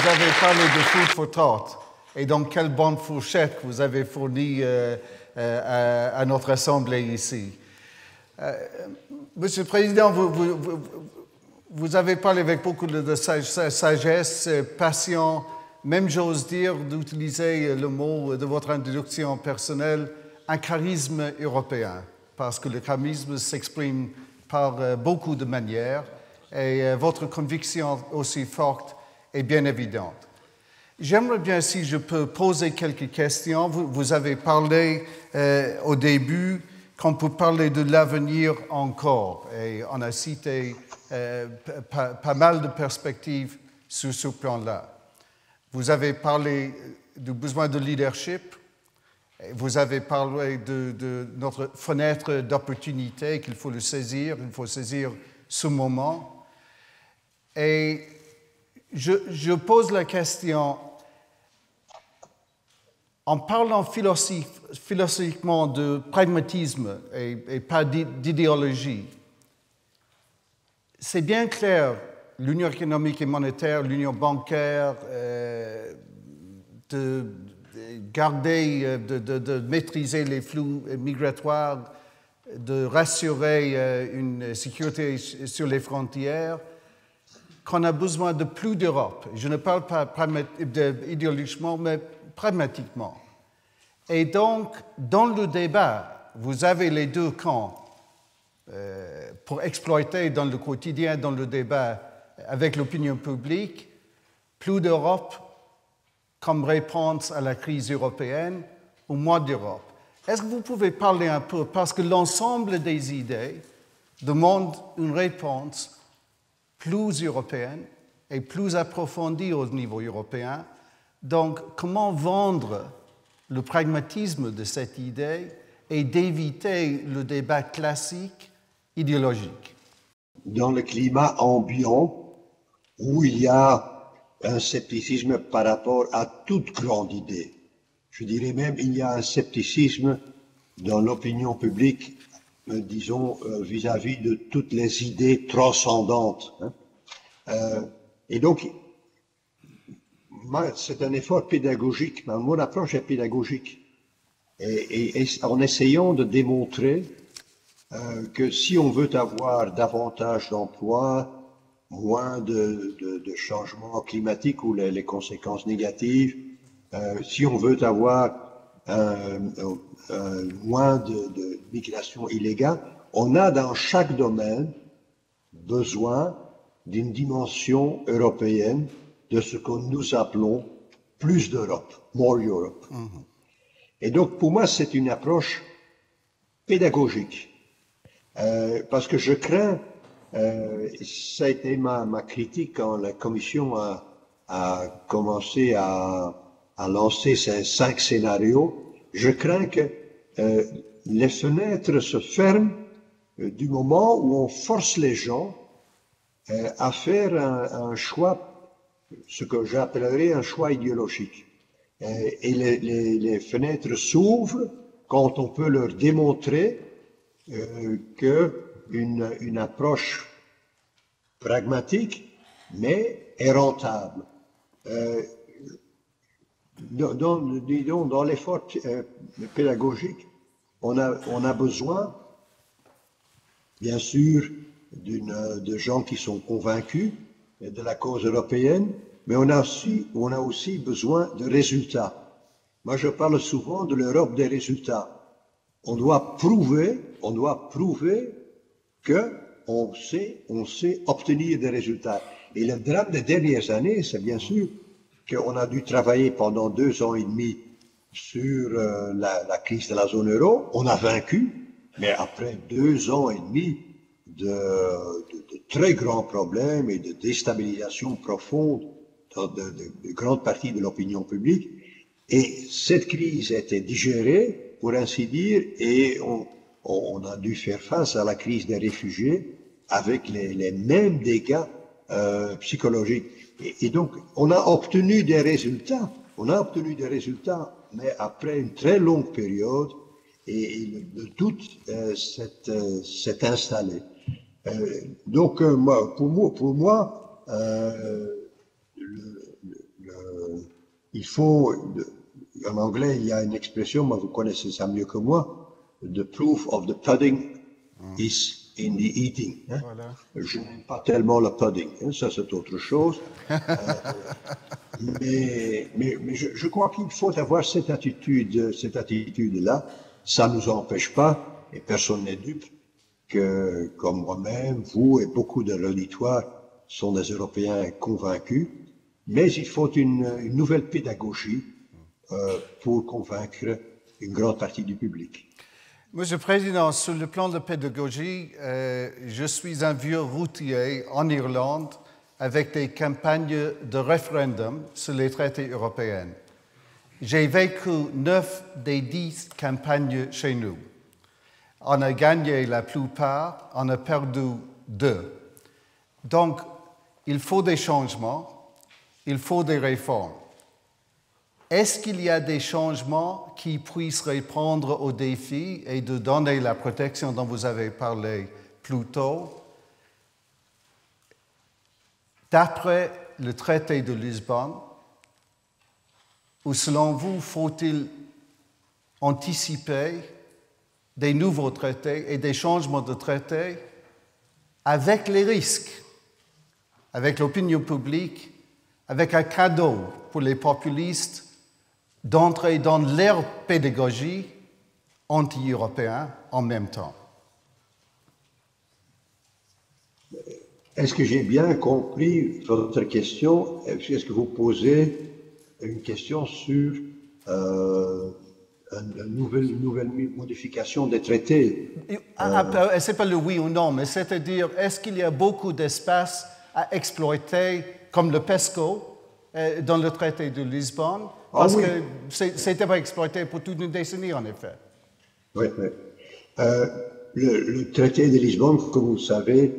avez parlé de food for thought et donc quelle bonne fourchette vous avez fournie à notre assemblée ici. Monsieur le Président, vous avez parlé avec beaucoup de sagesse, passion, même j'ose dire d'utiliser le mot de votre introduction personnelle, un charisme européen, parce que le charisme s'exprime par beaucoup de manières et votre conviction aussi forte est bien évidente. J'aimerais bien, si je peux, poser quelques questions. Vous avez parlé au début qu'on peut parler de l'avenir encore, et on a cité pas mal de perspectives sur ce plan-là. Vous avez parlé du besoin de leadership, vous avez parlé de notre fenêtre d'opportunité, qu'il faut le saisir, il faut saisir ce moment. Et je pose la question, en parlant philosophiquement de pragmatisme et pas d'idéologie, c'est bien clair, l'union économique et monétaire, l'union bancaire, de garder, de maîtriser les flux migratoires, de rassurer une sécurité sur les frontières, qu'on a besoin de plus d'Europe. Je ne parle pas idéologiquement, mais pragmatiquement. Et donc, dans le débat, vous avez les deux camps pour exploiter dans le quotidien, dans le débat avec l'opinion publique, plus d'Europe comme réponse à la crise européenne ou moins d'Europe. Est-ce que vous pouvez parler un peu, parce que l'ensemble des idées demande une réponse plus européenne et plus approfondie au niveau européen. Donc, comment vendre le pragmatisme de cette idée et d'éviter le débat classique idéologique? Dans le climat ambiant, où il y a un scepticisme par rapport à toute grande idée, je dirais même il y a un scepticisme dans l'opinion publique, disons, vis-à-vis de toutes les idées transcendantes. Et donc, c'est un effort pédagogique, mon approche est pédagogique. Et en essayant de démontrer que si on veut avoir davantage d'emplois, moins de changements climatiques ou les conséquences négatives, si on veut avoir moins de migration illégale, on a dans chaque domaine besoin d'une dimension européenne de ce que nous appelons plus d'Europe, more Europe. Mm-hmm. Et donc, pour moi, c'est une approche pédagogique, parce que je crains, ça a été ma critique quand la Commission a commencé à lancer ces 5 scénarios, je crains que les fenêtres se ferment du moment où on force les gens à faire un choix, ce que j'appellerais un choix idéologique. Et les fenêtres s'ouvrent quand on peut leur démontrer qu'une approche pragmatique, mais est rentable. Dans l'effort pédagogique, on a besoin, bien sûr, de gens qui sont convaincus de la cause européenne, mais on a aussi besoin de résultats. Moi, je parle souvent de l'Europe des résultats. On doit prouver que on sait obtenir des résultats. Et le drame des dernières années, c'est bien sûr qu'on a dû travailler pendant 2 ans et demi sur la crise de la zone euro. On a vaincu, mais après 2 ans et demi de très grands problèmes et de déstabilisation profonde dans de grandes parties de l'opinion publique. Et cette crise était digérée, pour ainsi dire, et on a dû faire face à la crise des réfugiés avec les mêmes dégâts psychologiques. Et donc, on a obtenu des résultats, mais après une très longue période, et le doute s'est installé. Donc, pour moi, le il faut, en anglais, il y a une expression, moi vous connaissez ça mieux que moi, the proof of the pudding is in the eating. Hein. Voilà. Je n'aime pas tellement le pudding, hein, ça c'est autre chose. Mais je crois qu'il faut avoir cette attitude-là. Ça ne nous empêche pas, et personne n'est dupe, que comme moi-même, vous et beaucoup de l'auditoires sont des Européens convaincus, mais il faut une nouvelle pédagogie pour convaincre une grande partie du public. Monsieur le Président, sur le plan de pédagogie, je suis un vieux routier en Irlande avec des campagnes de référendum sur les traités européens. J'ai vécu 9 des 10 campagnes chez nous. On a gagné la plupart, on a perdu 2. Donc, il faut des changements, il faut des réformes. Est-ce qu'il y a des changements qui puissent répondre aux défis et de donner la protection dont vous avez parlé plus tôt? D'après le traité de Lisbonne, ou selon vous, faut-il anticiper des nouveaux traités et des changements de traités avec les risques, avec l'opinion publique, avec un cadeau pour les populistes d'entrer dans leur pédagogie anti-européenne en même temps? Est-ce que j'ai bien compris votre question? Est-ce que vous posez une question sur une nouvelle modification des traités? C'est pas le oui ou non, mais c'est-à-dire, est-ce qu'il y a beaucoup d'espace à exploiter, comme le PESCO, dans le traité de Lisbonne? Parce oui. que c'était pas exploité pour toute une décennie, en effet. Oui, oui. Le traité de Lisbonne, comme vous le savez,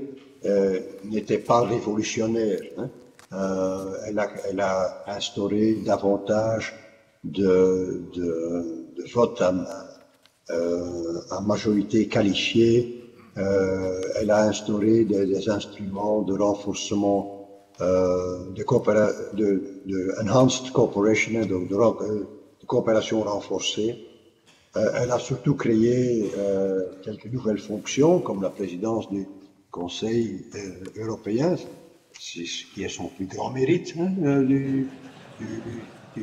n'était pas révolutionnaire. Hein. Elle a instauré davantage de vote à majorité qualifiée. Elle a instauré des instruments de renforcement de enhanced cooperation, de coopération renforcée. Elle a surtout créé quelques nouvelles fonctions, comme la présidence du Conseil européen, ce qui est son plus grand mérite hein, du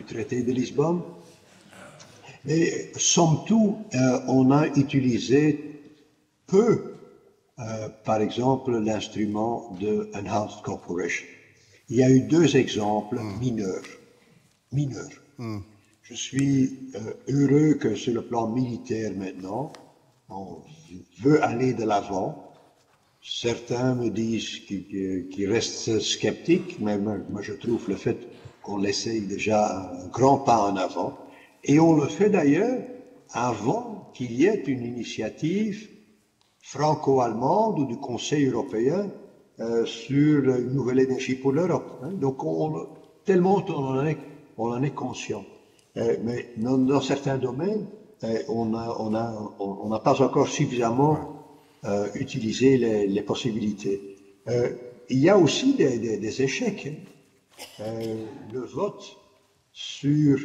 traité de Lisbonne. Mais somme toute, on a utilisé peu, par exemple, l'instrument de Enhanced Cooperation. Il y a eu 2 exemples mineurs. Je suis heureux que sur le plan militaire maintenant, on veut aller de l'avant. Certains me disent qu'ils restent sceptiques, mais moi je trouve le fait qu'on essaye déjà un grand pas en avant. Et on le fait d'ailleurs avant qu'il y ait une initiative franco-allemande ou du Conseil européen sur une nouvelle énergie pour l'Europe. Hein. Donc tellement on en est conscient. Mais dans certains domaines, on n'a pas encore suffisamment utilisé les possibilités. Il y a aussi des échecs. Le vote sur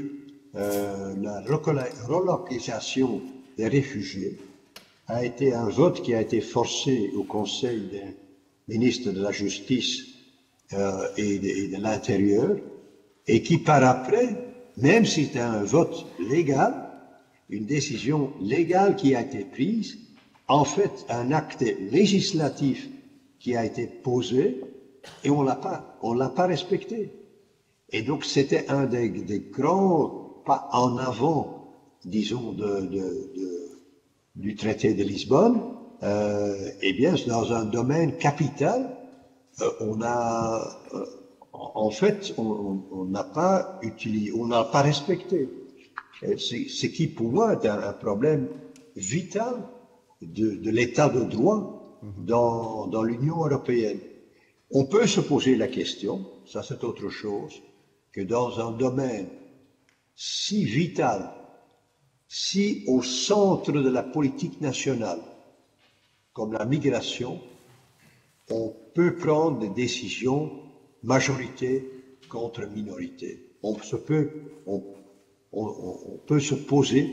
la relocalisation des réfugiés a été un vote qui a été forcé au Conseil des ministres de la Justice et de l'Intérieur, et qui par après, même si c'était un vote légal, une décision légale qui a été prise, en fait un acte législatif qui a été posé, et on l'a pas respecté. Et donc c'était un des grands pas en avant, disons, du traité de Lisbonne. Eh bien, dans un domaine capital, en fait, on n'a pas utilisé, on n'a pas respecté. Ce qui, pour moi, est un problème vital de l'état de droit dans l'Union européenne. On peut se poser la question, ça c'est autre chose, que dans un domaine si vital, si au centre de la politique nationale, comme la migration, on peut prendre des décisions majorité contre minorité. on peut se poser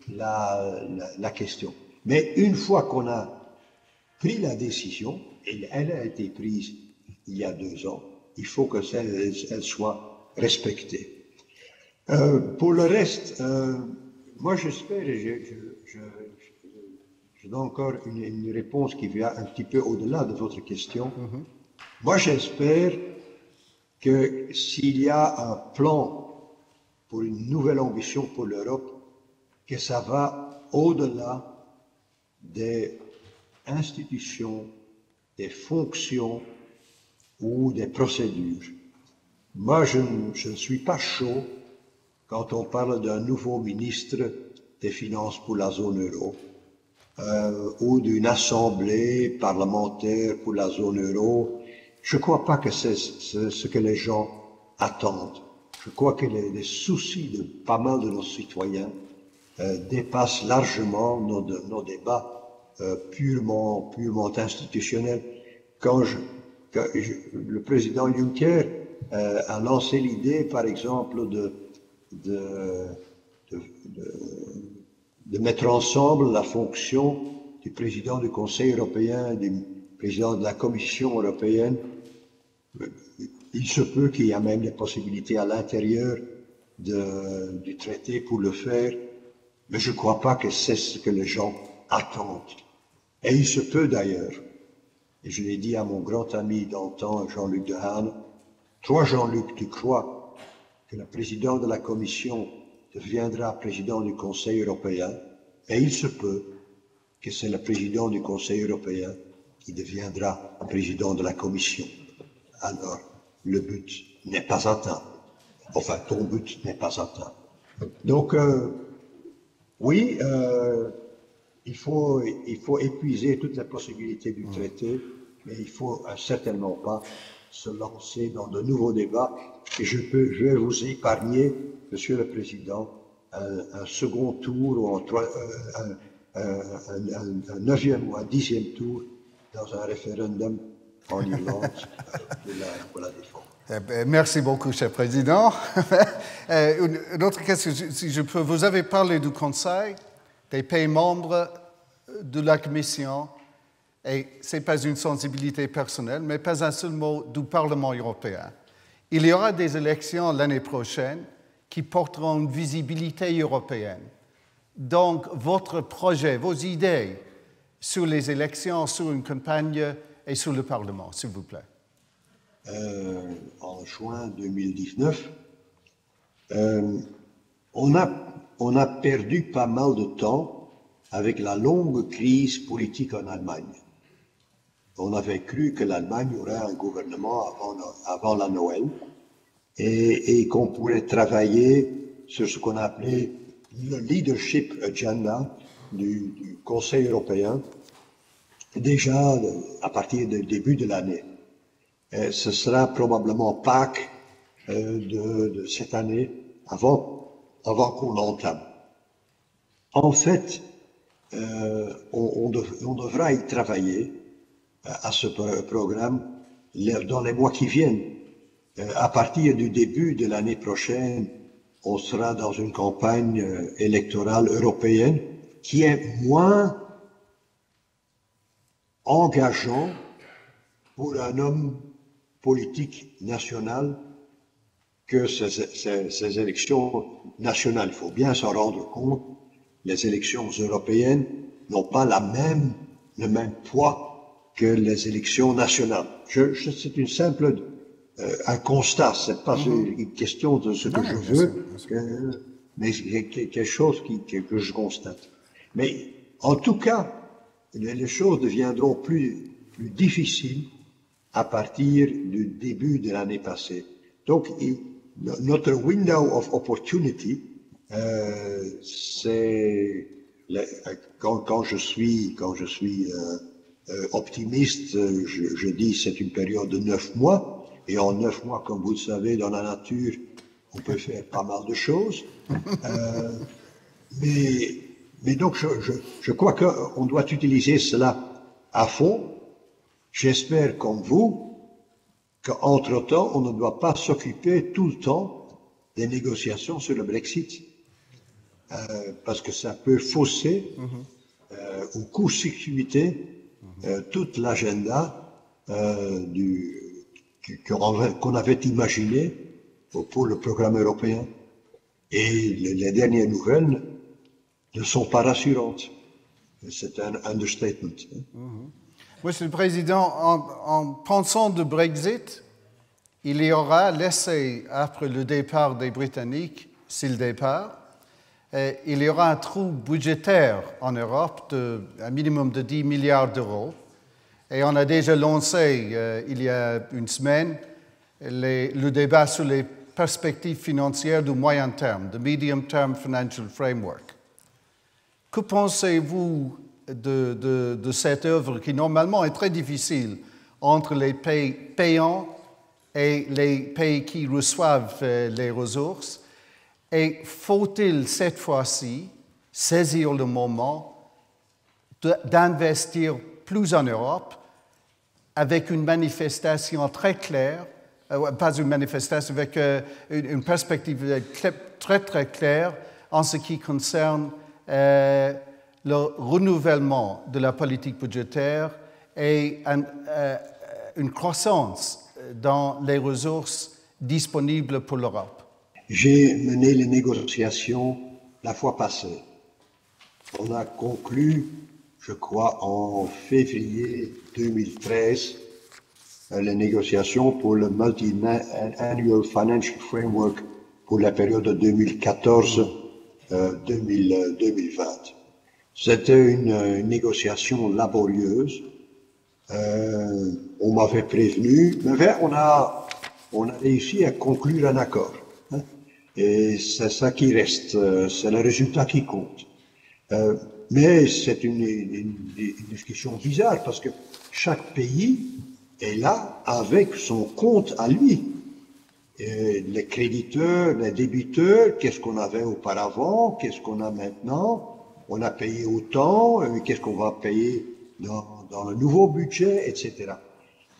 la question. Mais une fois qu'on a pris la décision, et elle a été prise il y a 2 ans, il faut que elle soit respectée. Pour le reste, moi j'espère, et je donne encore une réponse qui vient un petit peu au-delà de votre question. Moi j'espère que s'il y a un plan pour une nouvelle ambition pour l'Europe, que ça va au-delà des institutions, des fonctions ou des procédures. Moi, je ne suis pas chaud quand on parle d'un nouveau ministre des Finances pour la zone euro ou d'une assemblée parlementaire pour la zone euro. Je ne crois pas que c'est ce que les gens attendent. Je crois que les soucis de pas mal de nos citoyens dépassent largement nos débats purement institutionnels. Quand le président Juncker a lancé l'idée, par exemple, de mettre ensemble la fonction du président du Conseil européen, du président de la Commission européenne, il se peut qu'il y ait même des possibilités à l'intérieur du traité pour le faire, mais je ne crois pas que c'est ce que les gens attendent. Et il se peut d'ailleurs, et je l'ai dit à mon grand ami d'antan, Jean-Luc Dehaene, toi Jean-Luc, tu crois que le président de la Commission deviendra président du Conseil européen, et il se peut que c'est le président du Conseil européen qui deviendra président de la Commission. Alors, le but n'est pas atteint. Enfin, ton but n'est pas atteint. Donc, oui, il faut épuiser toutes les possibilités du traité, mais il ne faut certainement pas se lancer dans de nouveaux débats. Et je vais vous épargner, Monsieur le Président, un second tour ou un 9e ou un 10e tour dans un référendum en Irlande pour la défense. Merci beaucoup, cher Président. Une autre question, si je peux. Vous avez parlé du Conseil, des pays membres de la Commission, et ce n'est pas une sensibilité personnelle, mais pas un seul mot du Parlement européen. Il y aura des élections l'année prochaine qui porteront une visibilité européenne. Donc, votre projet, vos idées sur les élections, sur une campagne et sur le Parlement, s'il vous plaît. En juin 2019, on a perdu pas mal de temps avec la longue crise politique en Allemagne. On avait cru que l'Allemagne aurait un gouvernement avant la Noël et qu'on pourrait travailler sur ce qu'on a appelé le leadership agenda du Conseil européen déjà à partir du début de l'année. Ce sera probablement Pâques de cette année avant qu'on l'entame. En fait, on devra y travailler à ce programme dans les mois qui viennent. À partir du début de l'année prochaine, on sera dans une campagne électorale européenne qui est moins engageant pour un homme politique national que ces élections nationales. Il faut bien s'en rendre compte, les élections européennes n'ont pas le même poids que les élections nationales. C'est une simple un constat, c'est pas une question de ce que je veux, mais quelque chose que je constate. Mais en tout cas, les choses deviendront plus difficiles à partir du début de l'année passée. Donc, notre window of opportunity, c'est quand je suis optimiste, je dis c'est une période de 9 mois. Et en 9 mois, comme vous le savez, dans la nature, on peut faire pas mal de choses. Mais donc, je crois qu'on doit utiliser cela à fond. J'espère, comme vous, qu'entre-temps, on ne doit pas s'occuper tout le temps des négociations sur le Brexit, parce que ça peut fausser ou court-circuiter toute l'agenda qu'on avait imaginé pour le programme européen. Et les dernières nouvelles ne sont pas rassurantes. C'est un understatement. Monsieur le Président, en pensant du Brexit, il y aura laissé, après le départ des Britanniques, s'ils départent, il y aura un trou budgétaire en Europe un minimum de 10 milliards d'euros. Et on a déjà lancé, il y a une semaine, le débat sur les perspectives financières du moyen terme, the Medium Term Financial Framework. Que pensez-vous de cette œuvre qui, normalement, est très difficile entre les pays payants et les pays qui reçoivent les ressources? Et faut-il, cette fois-ci, saisir le moment d'investir plus en Europe avec une manifestation très claire, pas une manifestation, avec une perspective très, très claire en ce qui concerne le renouvellement de la politique budgétaire et une croissance dans les ressources disponibles pour l'Europe? J'ai mené les négociations la fois passée. On a conclu, je crois, en février 2013, les négociations pour le Multi-Annual Financial Framework pour la période 2014-2020. C'était une négociation laborieuse. On m'avait prévenu, mais on a réussi à conclure un accord. Et c'est ça qui reste, c'est le résultat qui compte. Mais c'est une discussion bizarre parce que chaque pays est là avec son compte à lui. Et les créditeurs, les débiteurs, qu'est-ce qu'on avait auparavant, qu'est-ce qu'on a maintenant, on a payé autant, qu'est-ce qu'on va payer dans le nouveau budget, etc.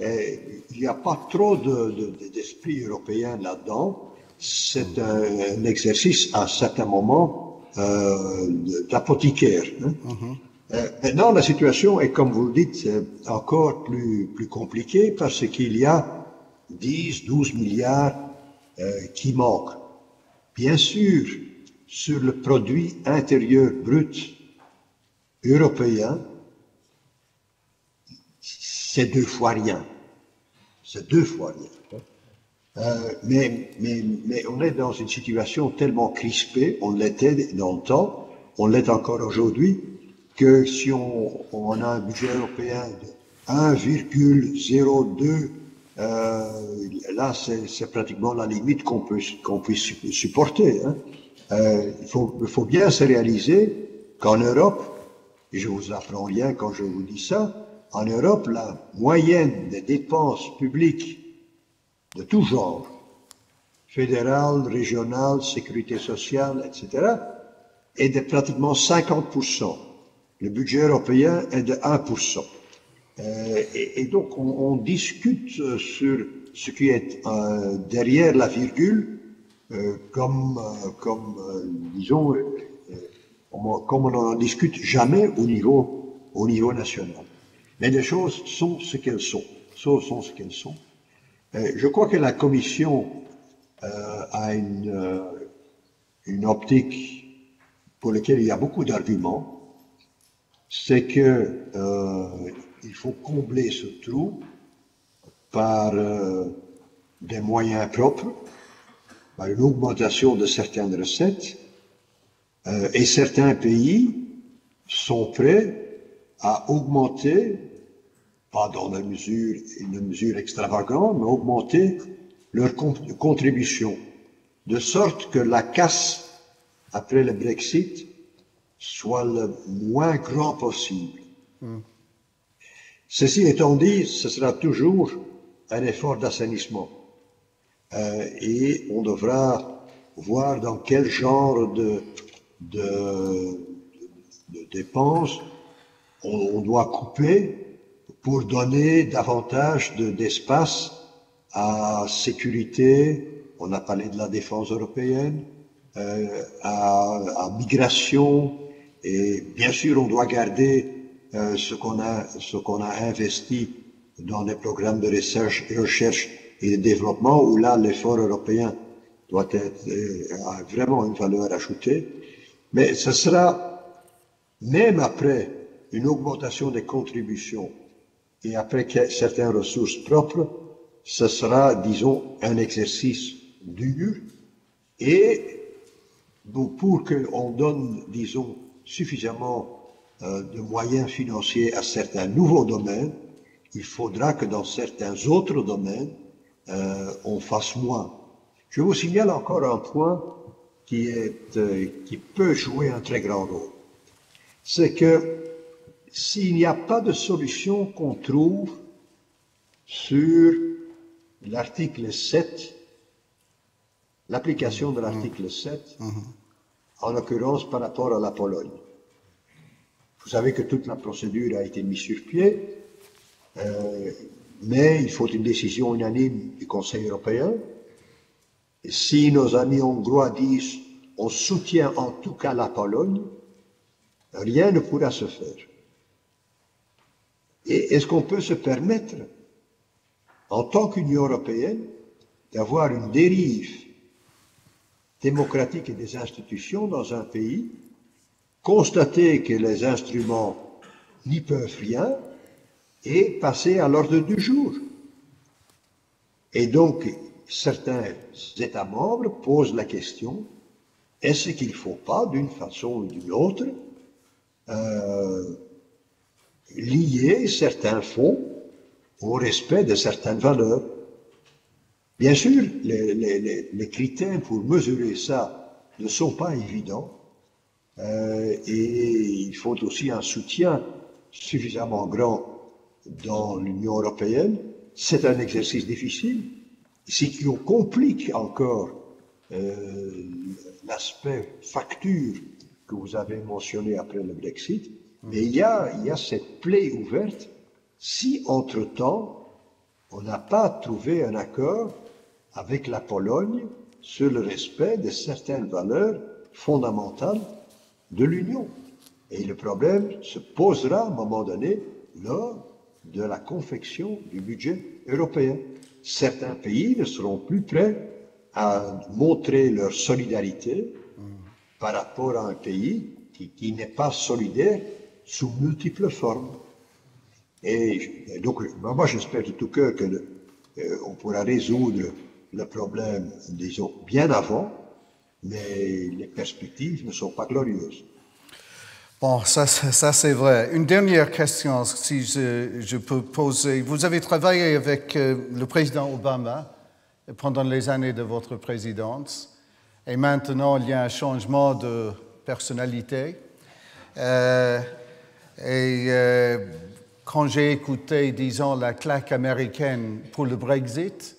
Et il n'y a pas trop d'esprit européen là-dedans. C'est un exercice à certains moments d'apothicaire. Maintenant, la situation est, comme vous le dites, encore plus compliquée parce qu'il y a 10, 12 milliards qui manquent. Bien sûr, sur le produit intérieur brut européen, c'est 2 fois rien. C'est 2 fois rien. Mais on est dans une situation tellement crispée, on l'était dans le temps, on l'est encore aujourd'hui, que si on a un budget européen de 1,02, là c'est pratiquement la limite qu'on puisse supporter. Il faut bien se réaliser qu'en Europe, et je vous apprends rien quand je vous dis ça, en Europe, la moyenne des dépenses publiques de tout genre, fédéral, régional, sécurité sociale, etc., est de pratiquement 50%. Le budget européen est de 1%. Et donc, on discute sur ce qui est derrière la virgule, comme on n'en discute jamais au niveau national. Mais les choses sont ce qu'elles sont. Je crois que la Commission a une optique pour laquelle il y a beaucoup d'arguments. C'est que il faut combler ce trou par des moyens propres, par une augmentation de certaines recettes, et certains pays sont prêts à augmenter, pas dans une mesure extravagante, mais augmenter leur contribution, de sorte que la casse après le Brexit soit le moins grand possible. Ceci étant dit, ce sera toujours un effort d'assainissement. Et on devra voir dans quel genre de dépenses on doit couper pour donner davantage d'espace à sécurité, on a parlé de la défense européenne, à migration, et bien sûr, on doit garder ce qu'on a investi dans les programmes de recherche et de développement, où là, l'effort européen doit être a vraiment une valeur ajoutée. Mais ce sera, même après une augmentation des contributions et après certaines ressources propres, ce sera, disons, un exercice dur. Et pour qu'on donne, disons, suffisamment de moyens financiers à certains nouveaux domaines, il faudra que dans certains autres domaines, on fasse moins. Je vous signale encore un point qui peut jouer un très grand rôle. C'est que s'il n'y a pas de solution qu'on trouve sur l'article 7, l'application de l'article 7, en l'occurrence par rapport à la Pologne. Vous savez que toute la procédure a été mise sur pied, mais il faut une décision unanime du Conseil européen. Et si nos amis hongrois disent on soutient en tout cas la Pologne, rien ne pourra se faire. Et est-ce qu'on peut se permettre, en tant qu'Union européenne, d'avoir une dérive démocratique et des institutions dans un pays, constater que les instruments n'y peuvent rien et passer à l'ordre du jour? Et donc, certains États membres posent la question, est-ce qu'il ne faut pas, d'une façon ou d'une autre, lier certains fonds au respect de certaines valeurs? Bien sûr, les critères pour mesurer ça ne sont pas évidents, et il faut aussi un soutien suffisamment grand dans l'Union européenne. C'est un exercice difficile. Ce qui complique encore l'aspect facture que vous avez mentionné après le Brexit, mais il y a cette plaie ouverte si, entre-temps, on n'a pas trouvé un accord avec la Pologne sur le respect de certaines valeurs fondamentales de l'Union. Et le problème se posera à un moment donné lors de la confection du budget européen. Certains pays ne seront plus prêts à montrer leur solidarité par rapport à un pays qui n'est pas solidaire sous multiples formes. Et donc, moi, j'espère de tout cœur qu'on pourra résoudre le problème, disons, bien avant, mais les perspectives ne sont pas glorieuses. Bon, ça c'est vrai. Une dernière question, si je peux poser. Vous avez travaillé avec le président Obama pendant les années de votre présidence, et maintenant il y a un changement de personnalité. Quand j'ai écouté, disons, la claque américaine pour le Brexit,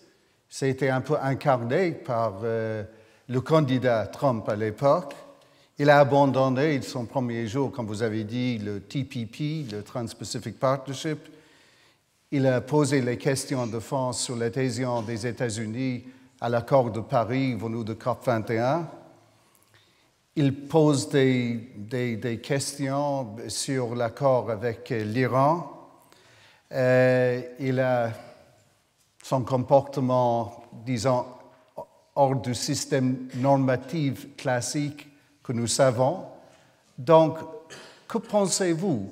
c'était un peu incarné par le candidat Trump à l'époque. Il a abandonné son premier jour, comme vous avez dit, le TPP, le Trans-Pacific Partnership. Il a posé les questions de fond sur l'adhésion des États-Unis à l'accord de Paris venu de COP21. Il pose des questions sur l'accord avec l'Iran. Il a son comportement, disons, hors du système normatif classique que nous savons. Donc, que pensez-vous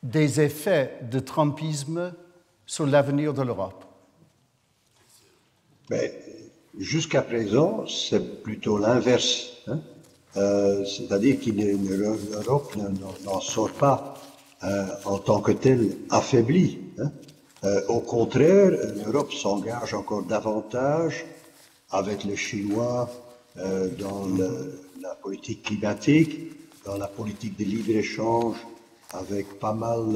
des effets de Trumpisme sur l'avenir de l'Europe? Jusqu'à présent, c'est plutôt l'inverse. C'est-à-dire que l'Europe n'en sort pas en tant que telle affaiblie. Au contraire, l'Europe s'engage encore davantage avec les Chinois dans la politique climatique, dans la politique de libre-échange, avec pas mal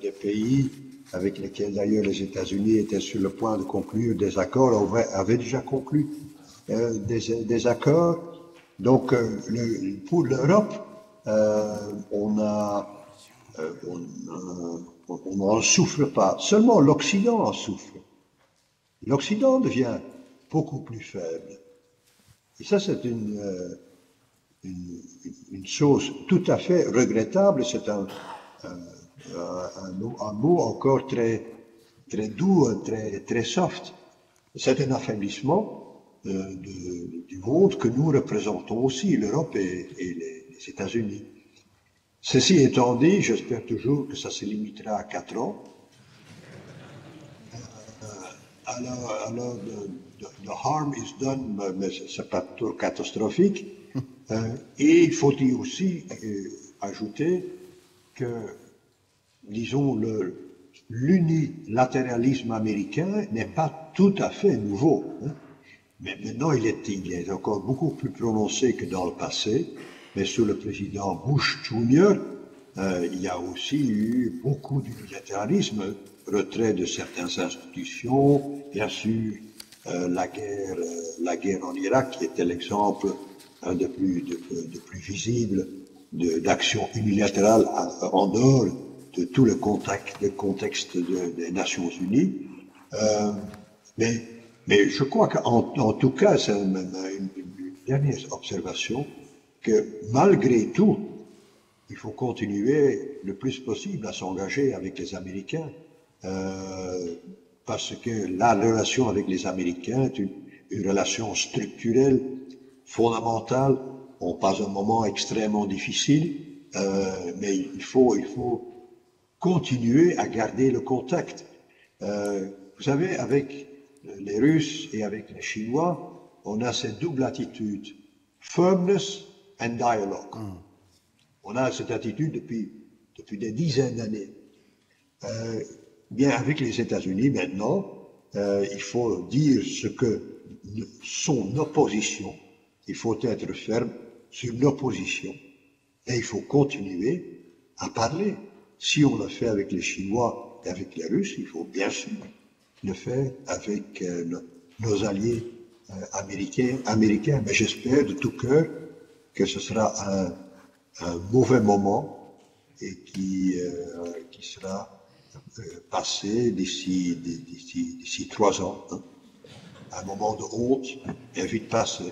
de pays avec lesquels d'ailleurs les États-Unis étaient sur le point de conclure des accords, avaient déjà conclu des accords. Donc pour l'Europe, on n'en souffre pas. Seulement l'Occident en souffre. L'Occident devient beaucoup plus faible. Et ça, c'est une chose tout à fait regrettable. C'est un mot encore très doux, très soft. C'est un affaiblissement du monde que nous représentons aussi, l'Europe et les États-Unis. Ceci étant dit, j'espère toujours que ça se limitera à 4 ans. Alors the harm is done, mais c'est pas trop catastrophique. Et il faut aussi ajouter que, disons, l'unilatéralisme américain n'est pas tout à fait nouveau. Hein. Mais maintenant, il est encore beaucoup plus prononcé que dans le passé. Mais sous le président Bush Jr., il y a aussi eu beaucoup d'unilatéralisme, retrait de certaines institutions, bien sûr, la guerre en Irak, qui était l'exemple de plus visible d'action unilatérale en dehors de tout le contexte des Nations Unies. Mais je crois qu'en tout cas, c'est une dernière observation, que malgré tout, il faut continuer le plus possible à s'engager avec les Américains, parce que la relation avec les Américains est une relation structurelle, fondamentale. On passe un moment extrêmement difficile, mais il faut continuer à garder le contact. Vous savez, avec les Russes et avec les Chinois, on a cette double attitude, firmness and dialogue. On a cette attitude depuis des dizaines d'années. Bien, avec les États-Unis maintenant, il faut dire ce que sont nos positions. Il faut être ferme sur nos positions. Et il faut continuer à parler. Si on le fait avec les Chinois et avec les Russes, il faut bien sûr le faire avec nos alliés américains. Mais j'espère de tout cœur que ce sera un mauvais moment et qui sera passé d'ici 3 ans. Hein. Un moment de honte est vite passé.